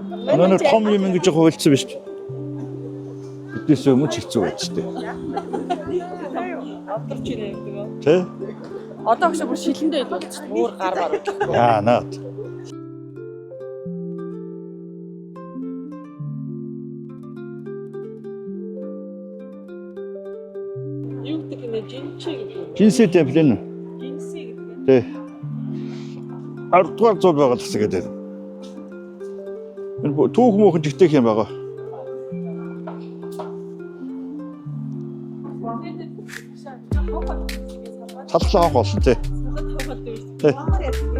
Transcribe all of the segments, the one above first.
Манай том юм ингэж хувилцсан биз дээ. Бидээс өмнө ч хэцүү байж тээ. Авдарч ирээ гэдэг. Тэ? Одоо ч бүр шилэндээ идвэлж уур гар мар. Яа наад. Юу гэдэг нэ жинчээ гэдэг. Жинсээ темплэн. Жинсээ гэдэг. Тэ. 10 дугаар зуул байгаа л гэсэн гэдэг. Энэ түүх мөөхөн жигтэйх юм байгаа. Салхлаа авах болсон тий.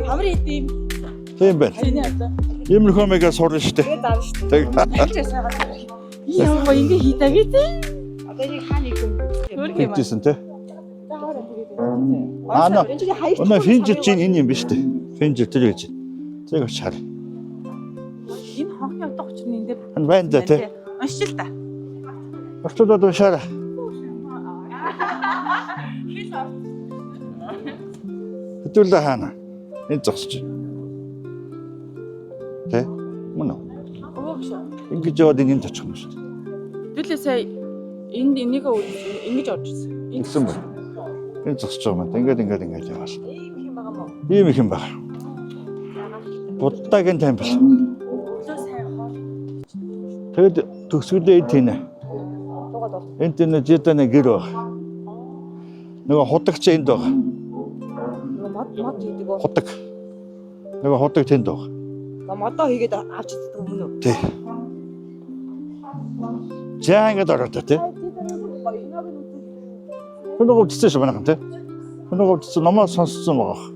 Хамар идэм. Тийм байна. Иймэрхүү мега сурна шүү дээ. Тэгээд яа ингэ хийдэг тий. Одоо яг хааны юм. Тэгсэн тий. Ана. Өнөө финжил чинь энэ юм биш үү? Финжил тэр гэж. Зэг оч хар. Энэ хонхны утга учир нь энэ дээр. Хан байна да тий. Уншил та. Орчуудад уншаарай. Хэдүүлээ хаана. Энэ зогсож. Тэ? Мөн үү? Уугш. Ингэж яваад энэ очих юм шүү дээ. Хэдүүлээ сая энд энийг ингэж орж ирсэн. Ингэсэн байна. Энэ зогсож байгаа юм. Ингээд яваал. Ийм их юм байгаа мó. Ийм их юм байна. Буддагийн темпл. Тэгэд төгсгөлөө энэ. Энд энэ жиданы гэр байна. Нөгөө худагч энд байна. Мод хийдэг үү? Худаг. Нөгөө худаг тэнд байна. Модоо хийгээд авч иддэг юм уу? Тий. За ингэж ороод тий. Нөгөө үтсэн шүү манайхан тий. Нөгөө үтсэн номоо сонссон байгаа.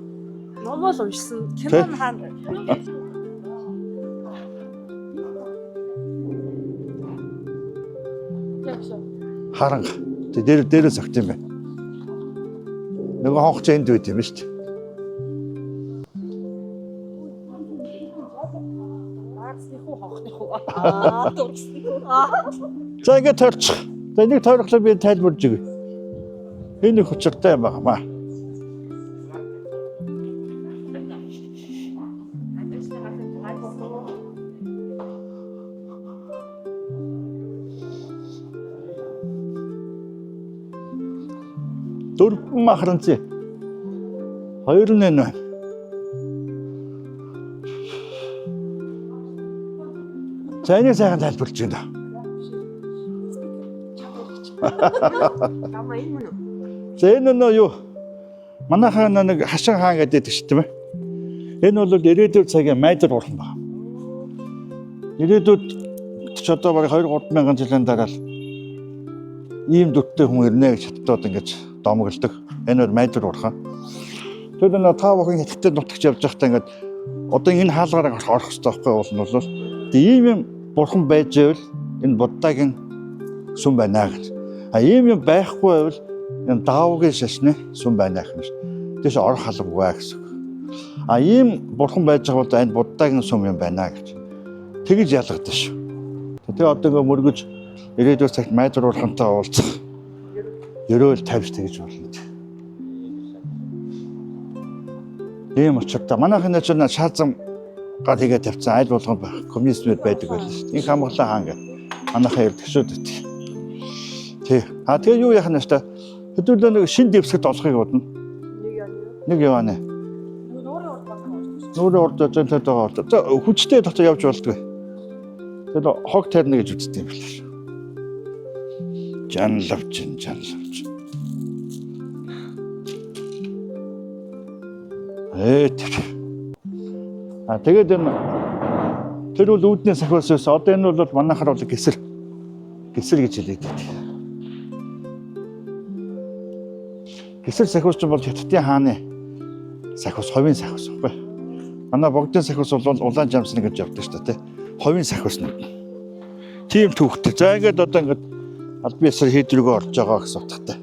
Номоо л уншсан. Кинон хаана? Харанга. Тэ дээрээс огт юм байна. Нөгөө хонхч энд үйт юм шүү дээ. За ингэ тойрчих. За энийг тойрхлоо би тайлбарж өгье. Энэ их учиртай юм байна. Дөрвөн махранцээ. 2 нь байна. За энийг сайхан тайлбарлаж байна. Намаа энэ мөн үү? За энэ нь юу? Манайхан нэг хашин хаан гэдэг чинь тийм ээ. Энэ бол ирээдүйн цагийн майдар урхан байна. Ирээдүйд ч одоо бараг 2-3 мянган жилийн дараа л ийм дүртэй хүн ирнэ гэж хаттаад ингэж домогддог. Энэ бол майдар урхан. Тэр нэг та бүхэн хятадтай нутагч явж байхдаа ингэж одоо энэ хаалгаараа орох хэрэгтэй байхгүй уулын бол ийм юм бурхан байж байвал энэ буддагийн сүм байна гэж. А ийм юм байхгүй байвал энэ даавгийн шашны сүм байна гэх юм. Тэс орох халбгүй гэсэн. А ийм бурхан байж байгаа бол энэ буддагийн сүм юм байна гэж. Тэгж ялгадсан шүү. Тэгээ одоо ингээ мөргөж ирээдүйн цагт майдар урхантай уулзах. Ерөөл тавьж тэгж болно. Ийм учраас манайхын ч шаазам гал хийгээд тавьсан айл болгон коммунистмэд байдаг байлаа шүү дээ. Их хамглаа хаан гэх. Манайхаа ирдэгшүүд үү. Тий. А тэгээ юу яах нь вэ? Хэдүүлээ нэг шин дэвсгэж олохыг бодно. Нэг яваа нэ. Нүүрээ урд зэнтэй байгаа. За хүчтэй дотор явж болдгоо. Тэгээд хог тарина гэж үздэг юм байна шүү. Жанлавч. Тэр. А тэгээд энэ тэр бол үүдний сахиусаас одоо энэ бол манайхаар бол гисэр гэж хэлээд байдаг. Гисэр сахиус ч бол хятадын хааны сахиус, ховын сахиус байхгүй. Манай богдын сахиус бол улаан жамсна гэж явдаг шүү дээ. Ховын сахиус нь. Тийм түүхтэй. За ингээд одоо ингээд аль биесээр хийдрэгөө орж байгаа гэсэн утгатай.